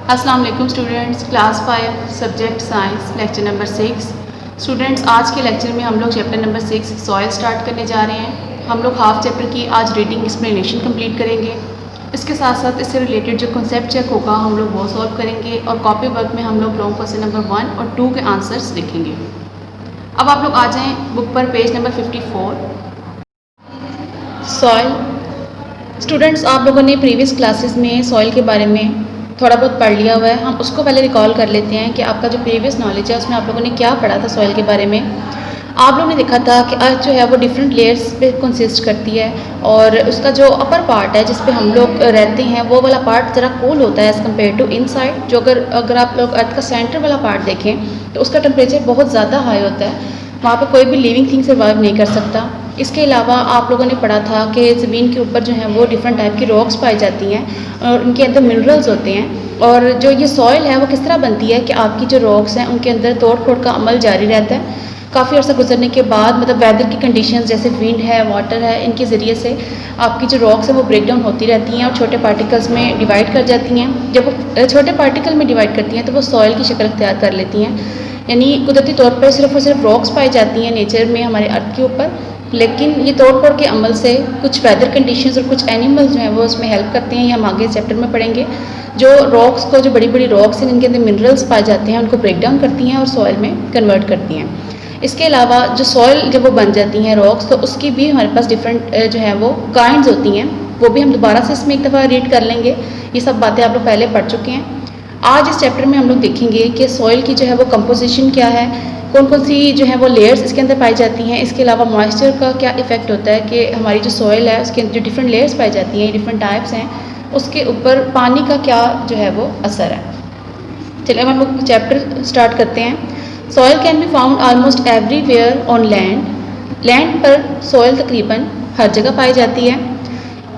अस्सलाम वालेकुम students, class 5 subject science lecture number 6। Students, आज के लेक्चर में हम लोग चैप्टर नंबर 6 सॉइल स्टार्ट करने जा रहे हैं। हम लोग हाफ चैप्टर की आज रीडिंग एक्सप्लेनेशन कंप्लीट करेंगे। इसके साथ साथ इससे रिलेटेड जो कॉन्सेप्ट चेक होगा हम लोग वो सॉल्व करेंगे और कॉपी वर्क में हम लोग लॉन्ग क्वेश्चन नंबर 1 और 2 के आंसर्स लिखेंगे। अब आप लोग आ जाएँ बुक पर, पेज नंबर 54। सॉइल। स्टूडेंट्स, आप लोगों ने प्रीवियस क्लासेस में सॉइल के बारे में थोड़ा बहुत पढ़ लिया हुआ है। हम उसको पहले रिकॉल कर लेते हैं कि आपका जो प्रीवियस नॉलेज है उसमें आप लोगों ने क्या पढ़ा था सॉइल के बारे में। आप लोगों ने देखा था कि अर्थ जो है वो डिफरेंट लेयर्स पे कंसिस्ट करती है और उसका जो अपर पार्ट है जिस पे हम लोग रहते हैं वो वाला पार्ट ज़रा कूल होता है एज़ कम्पेयर टू इनसाइड। जो अगर आप लोग अर्थ का सेंटर वाला पार्ट देखें तो उसका टेम्परेचर बहुत ज़्यादा हाई होता है, वहाँ पे कोई भी लिविंग थिंग सर्वाइव नहीं कर सकता। इसके अलावा आप लोगों ने पढ़ा था कि ज़मीन के ऊपर जो है वो डिफरेंट टाइप की रॉक्स पाई जाती हैं और उनके अंदर मिनरल्स होते हैं। और जो ये सॉइल है वो किस तरह बनती है कि आपकी जो रॉक्स हैं उनके अंदर तोड़ फोड़ का अमल जारी रहता है। काफ़ी अर्सा गुजरने के बाद मतलब वेदर की कंडीशंस जैसे विंड है, वाटर है, इनके ज़रिए से आपकी जो रॉक्स हैं वो ब्रेक डाउन होती रहती हैं और छोटे पार्टिकल्स में डिवाइड कर जाती हैं। जब वो छोटे पार्टिकल में डिवाइड करती हैं तो वो सॉइल की शक्ल अख्तियार कर लेती हैं। यानी कुदरती तौर पर सिर्फ और सिर्फ रॉक्स पाई जाती हैं नेचर में हमारे अर्थ के ऊपर, लेकिन ये तोड़ फोड़ के अमल से कुछ वेदर कंडीशंस और कुछ एनिमल्स जो हैं वो उसमें हेल्प करते हैं। ये हम आगे चैप्टर में पढ़ेंगे। जो रॉक्स को, जो बड़ी बड़ी रॉक्स हैं जिनके अंदर मिनरल्स पाए जाते हैं, उनको ब्रेक डाउन करती हैं और सॉइल में कन्वर्ट करती हैं। इसके अलावा जो सॉइल जब वो बन जाती हैं रॉक्स, तो उसकी भी हमारे पास डिफरेंट जो है वो काइंड्स होती हैं। वो भी हम दोबारा से इसमें एक दफ़ा रीड कर लेंगे। ये सब बातें आप लोग पहले पढ़ चुके हैं। आज इस चैप्टर में हम लोग देखेंगे कि सॉइल की जो है वो कंपोजिशन क्या है, कौन कौन सी जो है वो लेयर्स इसके अंदर पाई जाती हैं। इसके अलावा मॉइस्चर का क्या इफ़ेक्ट होता है कि हमारी जो सॉइल है उसके जो डिफरेंट लेयर्स पाई जाती हैं, डिफरेंट टाइप्स हैं, उसके ऊपर पानी का क्या जो है वो असर है। चलिए हम लोग चैप्टर स्टार्ट करते हैं। Soil can be found almost everywhere on land. Land पर सॉइल तकरीबन हर जगह पाई जाती है।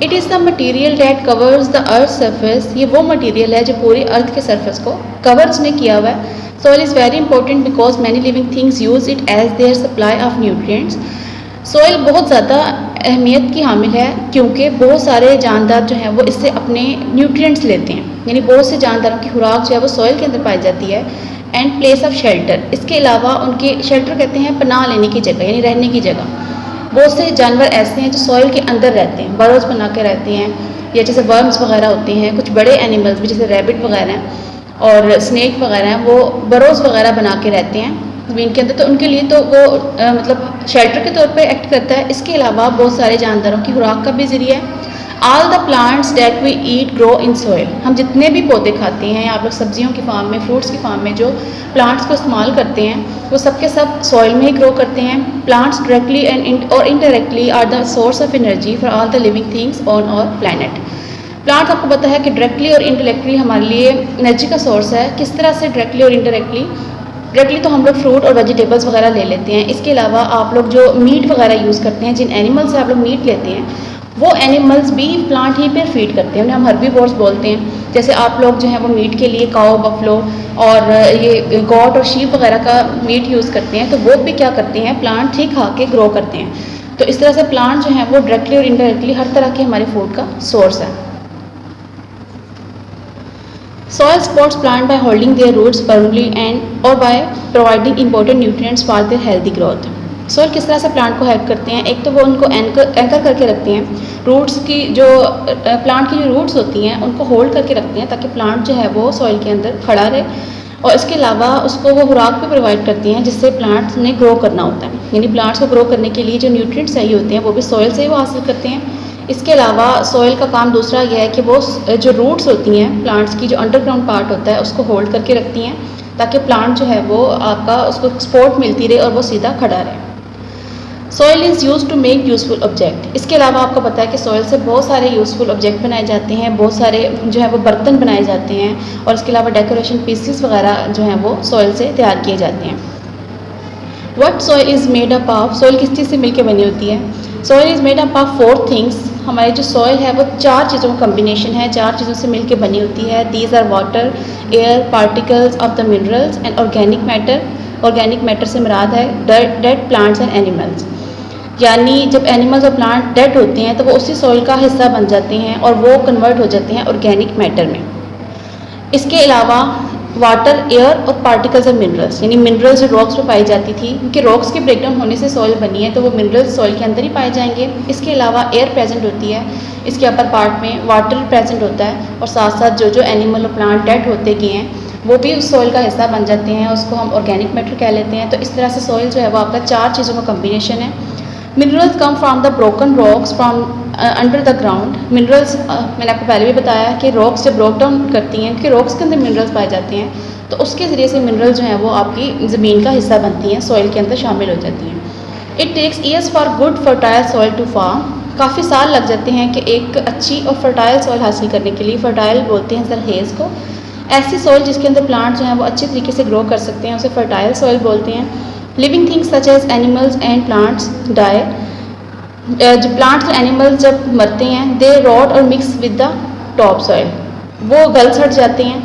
It is the material that covers the earth surface. ये वो मटीरियल है जो पूरी अर्थ के सर्फेस को कवर उसने किया हुआ है। Soil is very important because many living things use it as their supply of nutrients. Soil बहुत ज़्यादा अहमियत की हामिल है क्योंकि बहुत सारे जानदार जो हैं वो इससे अपने न्यूट्रिएंट्स लेते हैं। यानी बहुत से जानदारों की खुराक जो है वो सॉइल के अंदर पाई जाती है। एंड प्लेस ऑफ शेल्टर, इसके अलावा उनके शेल्टर कहते हैं पनाह लेने की जगह, यानी रहने की जगह। बहुत से जानवर ऐसे हैं जो सॉइल के अंदर रहते हैं, बर्रोज बना के रहते हैं, या जैसे वर्म्स वगैरह होते हैं। कुछ बड़े एनिमल्स भी जैसे रैबिट वगैरह हैं और स्नेक वगैरह हैं, वो बर्रोज वगैरह बना के रहते हैं ज़मीन के अंदर। तो उनके लिए तो वो मतलब शेल्टर के तौर पे एक्ट करता है। इसके अलावा बहुत सारे जानदारों की खुराक का भी ज़रिया है। All the plants that we eat grow in soil. हम जितने भी पौधे खाते हैं या आप लोग सब्जियों की फार्म में, फ्रूट्स की फार्म में जो प्लांट्स को इस्तेमाल करते हैं वो सब के सब सॉइल में ही ग्रो करते हैं। प्लांट्स डायरेक्टली एंड और indirectly are the source of energy for all the living things on our planet. Plant आपको पता है कि डायरेक्टली और इनडायरेक्टली हमारे लिए एनर्जी का सोर्स है। किस तरह से डायरेक्टली और इनडायरेक्टली? डायरेक्टली तो हम लोग फ्रूट और वेजिटेबल्स वगैरह ले लेते हैं। इसके अलावा आप लोग जो मीट वगैरह यूज़ करते हैं, जिन एनिमल से आप लोग मीट लेते हैं, वो एनिमल्स भी प्लांट ही पर फीड करते हैं, उन्हें हम हर्बीवोर्स बोलते हैं। जैसे आप लोग जो है वो मीट के लिए काओ, बफलो और ये गॉट और शीप वगैरह का मीट यूज़ करते हैं, तो वो भी क्या करते हैं, प्लांट ही खा के ग्रो करते हैं। तो इस तरह से प्लांट जो है वो डायरेक्टली और इनडायरेक्टली हर तरह के हमारे फूड का सोर्स है। Soil supports plant by holding their roots firmly and or by providing important nutrients for their healthy growth. Soil किस तरह से प्लांट को हेल्प करते हैं? एक तो वो उनको एंकर करके रखते हैं। रूट्स की जो प्लांट की जो रूट्स होती हैं उनको होल्ड करके रखते हैं ताकि प्लांट जो है वो सॉइल के अंदर खड़ा रहे। और इसके अलावा उसको वो खुराक भी प्रोवाइड करती हैं जिससे प्लांट्स ने ग्रो करना होता है। यानी प्लांट्स को ग्रो करने के लिए जो न्यूट्रिएंट्स चाहिए होते हैं वो भी सॉइल से ही वो हासिल करते हैं। इसके अलावा सॉइल का काम दूसरा यह है कि वो जो रूट्स होती हैं प्लांट्स की, जो अंडरग्राउंड पार्ट होता है, उसको होल्ड करके रखती हैं ताकि प्लांट जो है वो आपका उसको सपोर्ट मिलती रहे और वो सीधा खड़ा रहे। Soil is use to make useful object. इसके अलावा आपको पता है कि सॉइल से बहुत सारे यूज़फुल ऑब्जेक्ट बनाए जाते हैं, बहुत सारे जो है वो बर्तन बनाए जाते हैं और इसके अलावा डेकोरेशन पीसेस वगैरह जो हैं वो सॉइल से तैयार किए जाते हैं। What soil is made up of? Soil किस चीज़ से मिलकर बनी होती है? Soil is made up of 4 things. हमारी जो सॉइल है वो 4 चीज़ों का कम्बिनेशन है, 4 चीज़ों से मिलकर बनी होती है। These are water, air, particles of the minerals and organic matter. Organic matter से मुराद है डेड प्लांट्स एंड एनिमल्स। यानी जब एनिमल्स और प्लांट डेड होते हैं तो वो उसी सॉइल का हिस्सा बन जाते हैं और वो कन्वर्ट हो जाते हैं ऑर्गेनिक मैटर में। इसके अलावा वाटर, एयर और पार्टिकल्स ऑफ मिनरल्स, यानी मिनरल्स जो रॉक्स में पाई जाती थी, क्योंकि रॉक्स के ब्रेकडाउन होने से सॉइल बनी है तो वो मिनरल्स सॉइल के अंदर ही पाए जाएंगे। इसके अलावा एयर प्रेजेंट होती है, इसके अपर पार्ट में वाटर प्रेजेंट होता है, और साथ साथ जो जो एनिमल और प्लांट डेड होते गए हैं वो भी उस सॉइल का हिस्सा बन जाते हैं, उसको हम ऑर्गेनिक मैटर कह लेते हैं। तो इस तरह से सॉइल जो है वो आपका 4 चीज़ों का कम्बिनेशन है। Minerals come from the broken rocks from under the ground. Minerals मैंने आपको पहले भी बताया कि रॉक्स जब ब्रोक डाउन करती हैं, क्योंकि रॉक्स के अंदर मिनरल्स पाए जाते हैं, तो उसके ज़रिए से मिनरल जो हैं वो आपकी ज़मीन का हिस्सा बनती हैं, सॉइल के अंदर शामिल हो जाती हैं। It takes years for good fertile soil to form. काफ़ी साल लग जाते हैं कि एक अच्छी और फर्टाइल सॉइल हासिल करने के लिए। फर्टाइल बोलते हैं सरहेज़ को। ऐसी सॉइल जिसके अंदर प्लांट जो हैं वो अच्छे तरीके से ग्रो कर सकते हैं उसे फर्टाइल सॉइल बोलते हैं। Living things such as animals and plants die. जो प्लांट्स और एनिमल्स जब मरते हैं दे रॉट और mix with the top soil, वो गल सड़ जाते हैं,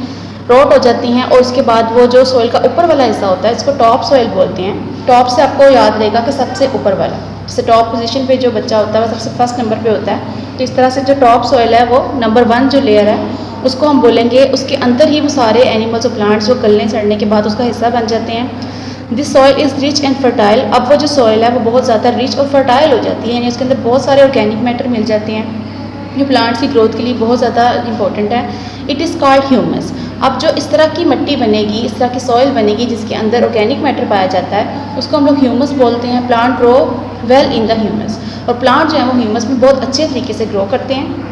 रॉट हो जाती हैं, और उसके बाद वो जो सॉइल का ऊपर वाला हिस्सा होता है इसको टॉप सॉइल बोलते हैं। टॉप से आपको याद रहेगा कि सबसे ऊपर वाला, जैसे टॉप पोजीशन पे जो बच्चा होता है वो सबसे फर्स्ट नंबर पे होता है, तो इस तरह से जो टॉप सॉइल है वो नंबर 1 जो लेयर है उसको हम बोलेंगे। उसके अंदर ही वो सारे एनिमल्स और प्लांट्स जो गलने सड़ने के बाद उसका हिस्सा बन जाते हैं। This soil is rich and fertile. अब वो जो सॉइल है वो बहुत ज़्यादा रिच और फर्टाइल हो जाती है, यानी उसके अंदर बहुत सारे ऑर्गेनिक मैटर मिल जाते हैं जो प्लांट्स की ग्रोथ के लिए बहुत ज़्यादा इंपॉर्टेंट है। It is called humus. अब जो इस तरह की मिट्टी बनेगी, इस तरह की सॉइल बनेगी जिसके अंदर ऑर्गेनिक मैटर पाया जाता है, उसको हम लोग ह्यूमस बोलते हैं। Plant grow well in the humus, और प्लांट जो है वो ह्यूमस में बहुत अच्छे तरीके से ग्रो करते हैं।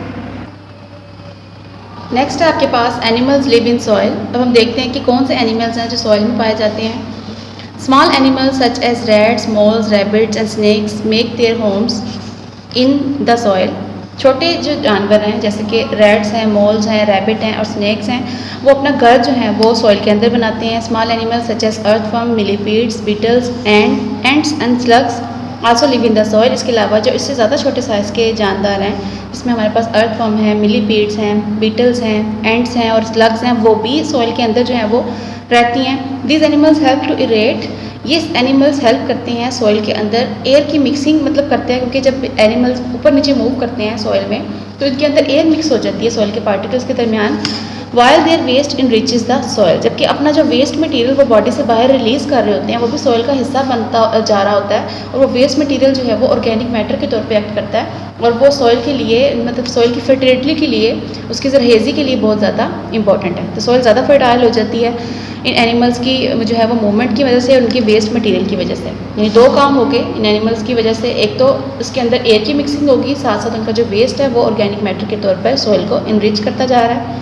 नेक्स्ट है आपके पास एनिमल्स लिव इन सॉइल। अब हम देखते हैं कि कौन से एनिमल्स हैं जो सॉइल में पाए जाते हैं। Small animals such as rats, moles, rabbits and snakes make their homes in the soil. छोटे जो जानवर हैं जैसे कि रैट्स हैं, मोल्स हैं, रैबिट हैं और स्नेक्स हैं, वो अपना घर जो है वो सॉइल के अंदर बनाते हैं। Small animals such as earthworm, millipedes, beetles ants and slugs also live in the soil. इसके अलावा जो इससे ज़्यादा छोटे साइज़ के जानदार हैं, इसमें हमारे पास अर्थवर्म हैं, मिलीपीड्स हैं, बीटल्स हैं, एंड्स हैं और स्लग्स हैं, वो भी सॉइल के अंदर जो है वो रहती हैं। These animals help to aerate. ये एनिमल्स हेल्प करते हैं सॉइल के अंदर एयर की मिक्सिंग मतलब करते हैं, क्योंकि जब एनिमल्स ऊपर नीचे मूव करते हैं सॉइल में तो इनके अंदर एयर मिक्स हो जाती है सॉइल के पार्टिकल्स के दरमियान। While their waste enriches the soil, जबकि अपना जो वेस्ट मटेरियल वो बॉडी से बाहर रिलीज़ कर रहे होते हैं वो भी सॉइल का हिस्सा बनता जा रहा होता है, और वो वेस्ट मटेरियल जो है वो ऑर्गेनिक मैटर के तौर पे एक्ट करता है, और वो सॉइल के लिए मतलब सॉइल की फर्टिलिटी के लिए, उसकी जरहेज़ी के लिए बहुत ज़्यादा इंपॉर्टेंट है। तो सॉइल ज़्यादा फर्टाइल हो जाती है इन एनिमल्स की जो है वो मूवमेंट की वजह से, उनकी वेस्ट मटेरियल की वजह से। यानी 2 काम हो गए इन एनिमल्स की वजह से। एक तो इसके अंदर एयर की मिक्सिंग होगी, साथ साथ उनका जो वेस्ट है वो ऑर्गेनिक मैटर के तौर पर सॉइल को इनरिच करता जा रहा है।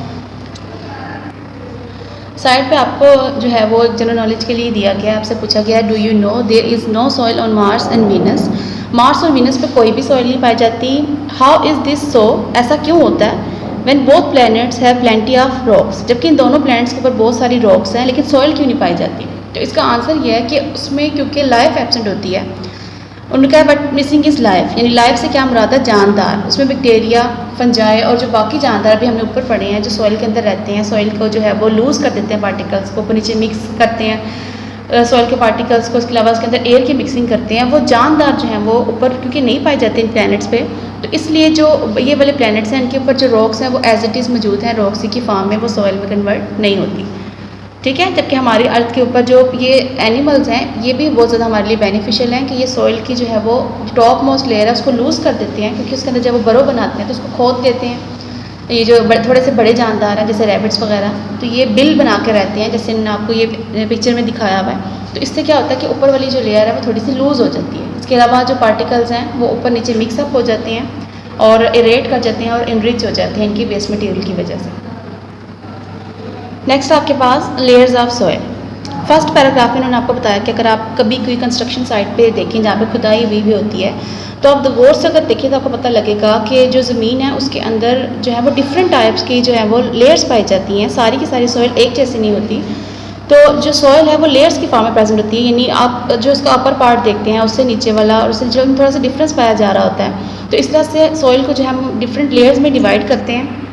साइड पे आपको जो है वो जनरल नॉलेज के लिए दिया गया है, आपसे पूछा गया है do you know there is no soil on Mars and Venus. Mars और वीनस पे कोई भी सॉइल नहीं पाई जाती। हाउ इज़ दिस सो, ऐसा क्यों होता है। When both planets have plenty of rocks, जबकि इन दोनों प्लैनेट्स के ऊपर बहुत सारी रॉक्स हैं लेकिन सॉइल क्यों नहीं पाई जाती। तो इसका आंसर ये है कि उसमें क्योंकि लाइफ एब्सेंट होती है उनका, बट मिसिंग इज़ लाइफ। यानी लाइफ से क्या मुराद है, जानदार। उसमें बैक्टीरिया, फंजाई और जो बाकी जानदार भी हमने ऊपर पढ़े हैं जो सॉइल के अंदर रहते हैं, सॉइल को जो है वो लूज़ कर देते हैं, पार्टिकल्स को ऊपर नीचे मिक्स करते हैं सॉइल के पार्टिकल्स को। इसके अलावा उसके अंदर एयर की मिक्सिंग करते हैं। वो जानदार जो हैं वो ऊपर क्योंकि नहीं पाए जाते इन प्लैनेट्स पे, तो इसलिए जो ये वाले प्लैनेट्स हैं इनके ऊपर जो रॉक्स हैं वो एज इट इज़ मौजूद हैं, रॉक्स की फॉर्म में, वो सॉइल में कन्वर्ट नहीं होती। ठीक है, जबकि हमारी अर्थ के ऊपर जो ये एनिमल्स हैं ये भी बहुत ज़्यादा हमारे लिए बेनिफिशियल हैं कि ये सॉइल की जो है वो टॉप मोस्ट लेयर है उसको लूज़ कर देते हैं, क्योंकि उसके अंदर जब वो बरो बनाते हैं तो उसको खोद देते हैं। ये जो थोड़े से बड़े जानदार हैं जैसे रैबिट्स वगैरह, तो ये बिल बना के रहते हैं जैसे आपको ये पिक्चर में दिखाया हुआ है। तो इससे क्या होता है कि ऊपर वाली जो लेयर है वो थोड़ी सी लूज़ हो जाती है। इसके अलावा जो पार्टिकल्स हैं वो ऊपर नीचे मिक्सअप हो जाते हैं और इरेट कर जाते हैं और इनरिच हो जाते हैं इनकी वेस्ट मटेरियल की वजह से। नेक्स्ट आपके पास layers of soil. First paragraph में उन्होंने आपको बताया कि अगर आप कभी कोई कंस्ट्रक्शन साइट पे देखें जहाँ पे खुदाई हुई भी होती है, तो आप गौर से अगर देखें तो आपको पता लगेगा कि जो ज़मीन है उसके अंदर जो है वो डिफरेंट टाइप्स की जो है वो लेयर्स पाई जाती हैं। सारी की सारी सॉइल एक जैसी नहीं होती। तो जो सॉइल है वो लेयर्स की फॉर्म में प्रेजेंट होती है, यानी आप जो उसका अपर पार्ट देखते हैं उससे नीचे वाला और उससे जो थोड़ा सा डिफरेंस पाया जा रहा होता है। तो इस तरह से सॉइल को जो है हम डिफरेंट लेयर्स में डिवाइड करते हैं।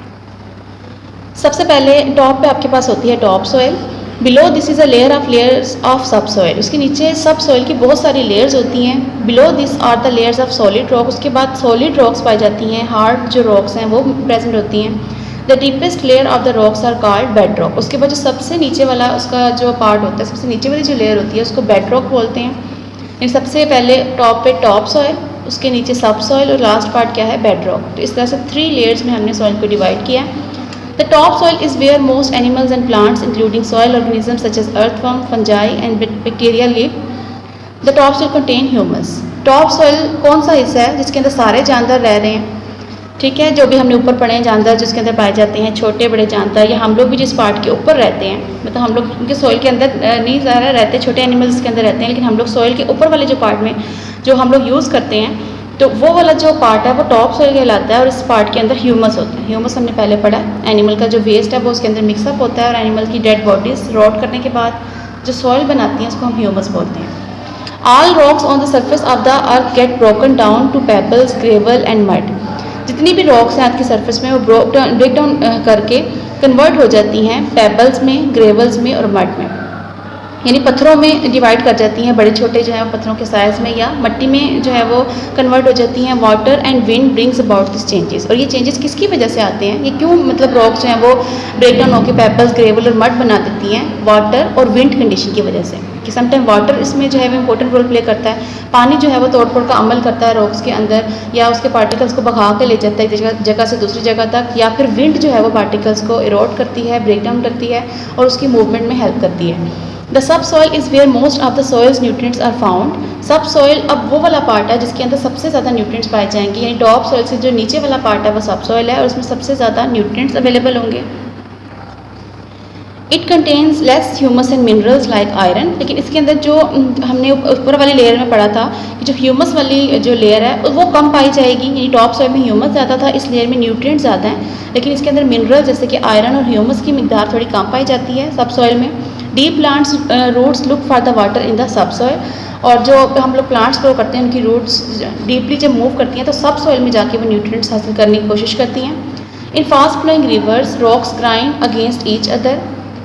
सबसे पहले टॉप पे आपके पास होती है top soil. Below this is a layers of सब सॉइल। उसके नीचे सब सॉइल की बहुत सारी लेयर्स होती हैं। Below this are the layers of solid rock. उसके बाद सॉलिड रॉक्स पाई जाती हैं, हार्ड जो रॉक्स हैं वो प्रेजेंट होती हैं। The deepest layer of the rocks are called bed rock. उसके बाद जो सबसे नीचे वाला उसका जो पार्ट होता है, सबसे नीचे वाली जो लेयर होती है उसको बेड रॉक बोलते हैं। इन सबसे पहले टॉप पे टॉप सॉइल, उसके नीचे सब सॉइल और लास्ट पार्ट क्या है, बेड रॉक। तो इस तरह से 3 लेयर्स में हमने सॉइल को डिवाइड किया है। The top soil is where most animals and plants including soil organism such as earthworm, fungi and bacteria live. The top soil contain humus. Top soil कौन सा हिस्सा है जिसके अंदर सारे जानदार रह रहे हैं, ठीक है, जो भी हमने ऊपर पढ़े हैं जानदार जिसके अंदर पाए जाते हैं, छोटे बड़े जानदार, या हम लोग भी जिस पार्ट के ऊपर रहते हैं, मतलब हम लोग उनके सॉइल के अंदर नहीं ज़्यादा रहते, छोटे एनिमल्स के अंदर रहते हैं, लेकिन हम लोग सॉइल के ऊपर वाले जो पार्ट में जो हम लोग यूज़ करते हैं, तो वो वाला जो पार्ट है वो टॉप सॉइल कहलाता है। और इस पार्ट के अंदर ह्यूमस होता है। ह्यूमस हमने पहले पढ़ा, एनिमल का जो वेस्ट है वो उसके अंदर मिक्सअप होता है, और एनिमल की डेड बॉडीज रॉट करने के बाद जो सॉइल बनाती हैं उसको हम ह्यूमस बोलते हैं। All rocks on the surface of the earth get broken down to pebbles, gravel and mud. जितनी भी रॉक्स हैं अर्थ की सरफेस में वो ब्रेक डाउन करके कन्वर्ट हो जाती हैं पेबल्स में, ग्रेवल्स में और मड में, यानी पत्थरों में डिवाइड कर जाती हैं, बड़े छोटे जो है वो पत्थरों के साइज़ में, या मिट्टी में जो है वो कन्वर्ट हो जाती हैं। Water and wind brings about this changes. और ये चेंजेस किसकी वजह से आते हैं, ये क्यों मतलब रॉक्स जो हैं वो ब्रेक डाउन होकर पेबल्स, ग्रेवल और मड बना देती हैं, वाटर और विंड कंडीशन की वजह से। कि समटाइम वाटर इसमें जो है वो इंपॉर्टेंट रोल प्ले करता है, पानी जो है वो तोड़ फोड़ का अमल करता है रॉक्स के अंदर, या उसके पार्टिकल्स को भगा के ले जाता है एक जगह से दूसरी जगह तक, या फिर विंड जो है वो पार्टिकल्स को इरोड करती है, ब्रेक डाउन करती है और उसकी मूवमेंट में हेल्प करती है। The sub soil is where most of the soil's nutrients are found. Sub soil अब वो वाला पार्ट है जिसके अंदर सबसे ज़्यादा न्यूट्रिएंट्स पाए जाएंगे, यानी टॉप सॉइल से जो नीचे वाला पार्ट है वो सब सॉइल है और उसमें सबसे ज़्यादा न्यूट्रिएंट्स अवेलेबल होंगे। It contains less humus and minerals like iron. लेकिन इसके अंदर जो हमने ऊपर वाली लेयर में पढ़ा था कि जो ह्यूमस वाली जो लेयर है वो कम पाई जाएगी, यानी टॉप सॉइल में ह्यूमस ज़्यादा था, इस लेयर में न्यूट्रिएंट्स ज़्यादा हैं, लेकिन इसके अंदर मिनरल जैसे कि आयरन और ह्यूमस की मिकदार थोड़ी कम पाई जाती है सब सॉइल में। Deep plants roots look for the water in the sub soil. और जो हम लोग प्लांट्स ग्रो करते हैं उनकी रूट्स डीपली जब मूव करती हैं तो सब सॉइल में जाके वो न्यूट्रिएंट्स हासिल करने की कोशिश करती हैं। In fast flowing rivers rocks grind against each other.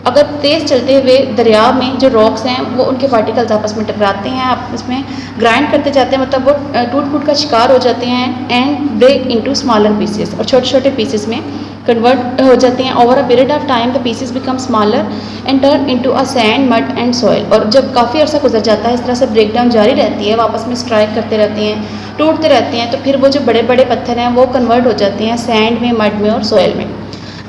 अगर तेज़ चलते हुए दरिया में जो रॉक्स हैं वो उनके पार्टिकल्स आपस में टकराते हैं, आपस में ग्राइंड करते जाते हैं, मतलब वो टूट फूट का शिकार हो जाते हैं and break into smaller pieces, और छोटे छोटे पीसेस में कन्वर्ट हो जाते हैं। Over a period of time the pieces become smaller and turn into a sand, mud and soil. और जब काफ़ी अर्सा गुजर जाता है इस तरह से ब्रेक डाउन जारी रहती है, वापस में स्ट्राइक करते रहते हैं, टूटते रहते हैं, तो फिर वो जो बड़े बड़े पत्थर हैं वो कन्वर्ट हो जाते हैं सैंड में, मड में और सॉइल में।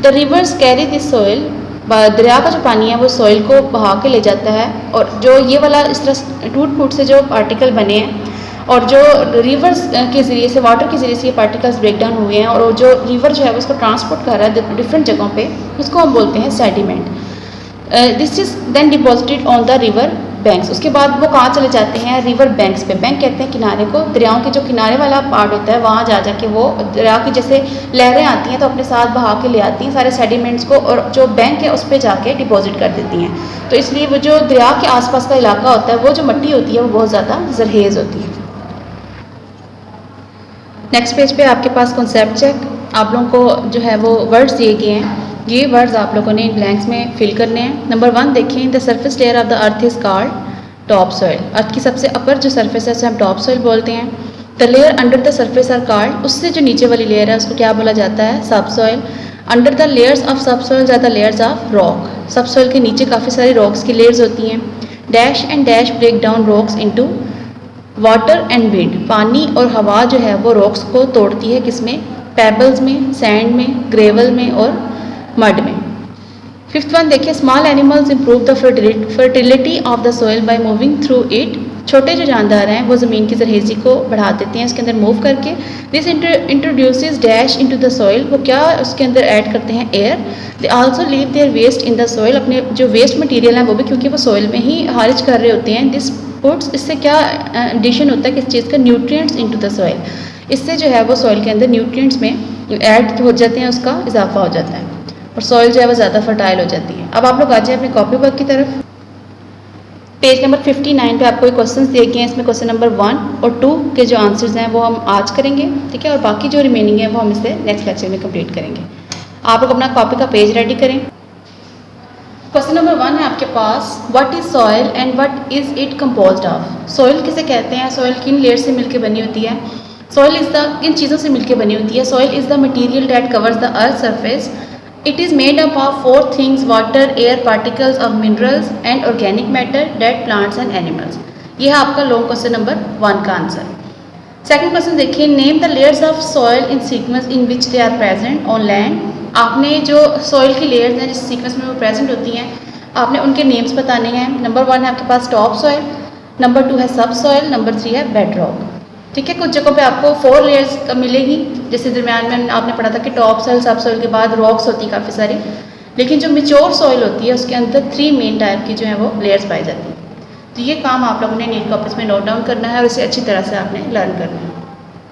The reverse carry this soil. दरिया का जो पानी है वो सॉइल को बहा के ले जाता है, और जो ये वाला इस तरह टूट फूट से जो पार्टिकल बने हैं और जो रिवर्स के ज़रिए से, वाटर के ज़रिए से ये पार्टिकल्स ब्रेक डाउन हुए हैं, और जो रिवर जो है वो उसको ट्रांसपोर्ट कर रहा है डिफरेंट जगहों पे, उसको हम बोलते हैं sediment. This is then deposited on the river banks. उसके बाद वो कहाँ चले जाते हैं, रिवर बैंक्स पे। बैंक कहते हैं किनारे को, दरियाओं के जो किनारे वाला पार्ट होता है वहाँ जा जाके वो दरिया की जैसे लहरें आती हैं तो अपने साथ बहा के ले आती हैं सारे सेडिमेंट्स को, और जो बैंक है उस पर जाके डिपॉजिट कर देती हैं। तो इसलिए वो जो दरिया के आसपास का इलाका होता है वो जो मिट्टी होती है वो बहुत ज़्यादा जरहेज़ होती है। नेक्स्ट पेज पे आपके पास कॉन्सेप्ट चेक, आप लोगों को जो है वो वर्ड्स दिए गए हैं, ये वर्ड्स आप लोगों ने ब्लैंक्स में फिल करने हैं। नंबर 1 देखें, the surface layer of the earth is called top soil. अर्थ की सबसे अपर जो सरफेस है उसे हम टॉप सॉइल बोलते हैं। The layer under the surface are called, उससे जो नीचे वाली लेयर है उसको क्या बोला जाता है, सब soil. Under the layers of subsoil are the layers of rock. Subsoil के नीचे काफ़ी सारी रॉक्स की लेयर्स होती हैं। Dash and dash break down rocks into water and wind. पानी और हवा जो है वो रॉक्स को तोड़ती है, किसमें, पेबल्स में, सैंड में, ग्रेवल में और मड में। 5th वन देखिए, small animals improve the fertility of the soil by moving through it. छोटे जो जानदार हैं वो ज़मीन की जरहेज़ी को बढ़ा देते हैं इसके अंदर मूव करके। This introduces dash into the soil, वो क्या उसके अंदर ऐड करते हैं, air. They also leave their waste in the soil, अपने जो वेस्ट मटेरियल हैं वो भी क्योंकि वो सॉइल में ही खारिज कर रहे होते हैं। दिस पुट्स, इससे क्या एडिशन होता है किस चीज़ का, न्यूट्रिएंट्स इनटू द सॉइल। इससे जो है वो सॉइल के अंदर न्यूट्रिएंट्स में ऐड हो जाते हैं, उसका इजाफा हो जाता है और सॉइल जो है वो ज़्यादा फर्टाइल हो जाती है। अब आप लोग आ जाए अपने कॉपी वर्क की तरफ। पेज नंबर 59 पे आपको क्वेश्चंस दिए गए हैं, इसमें क्वेश्चन नंबर 1 और 2 के जो आंसर्स हैं वो हम आज करेंगे, ठीक है, और बाकी जो रिमेनिंग है वो हम इसे नेक्स्ट लेक्चर में कंप्लीट करेंगे। आप लोग अपना कॉपी का पेज रेडी करें। क्वेश्चन नंबर 1 है आपके पास, what is soil and what is it composed of. Soil किसे कहते हैं, सॉइल किन लेयर से मिलकर बनी होती है, सॉइल इज़ द किन चीज़ों से मिलकर बनी होती है। Soil is the material that covers the earth surface it is made up of 4 things: water, air, particles of minerals and organic matter, dead plants and animals. ये है आपका लॉन्ग क्वेश्चन नंबर 1 का आंसर। सेकंड क्वेश्चन देखिए, name the layers of soil in sequence in which they are present on land. आपने जो soil की layers हैं जिस सीक्वेंस में वो प्रेजेंट होती हैं, आपने उनके नेम्स बताने हैं। नंबर 1 है आपके पास टॉप सॉइल, नंबर 2 है सब सॉइल, नंबर 3 है बेड रॉक। ठीक है, कुछ जगहों पे आपको 4 लेयर्स का मिलेगी, जैसे दरम्यान में आपने पढ़ा था कि टॉप सॉइल, सब सॉइल के बाद रॉक्स होती है काफ़ी सारी, लेकिन जो मेच्योर सॉइल होती है उसके अंदर 3 मेन टाइप की जो है वो लेयर्स पाई जाती हैं। तो ये काम आप लोगों ने नीट कॉपीज में नोट डाउन करना है और इसे अच्छी तरह से आपने लर्न करना है।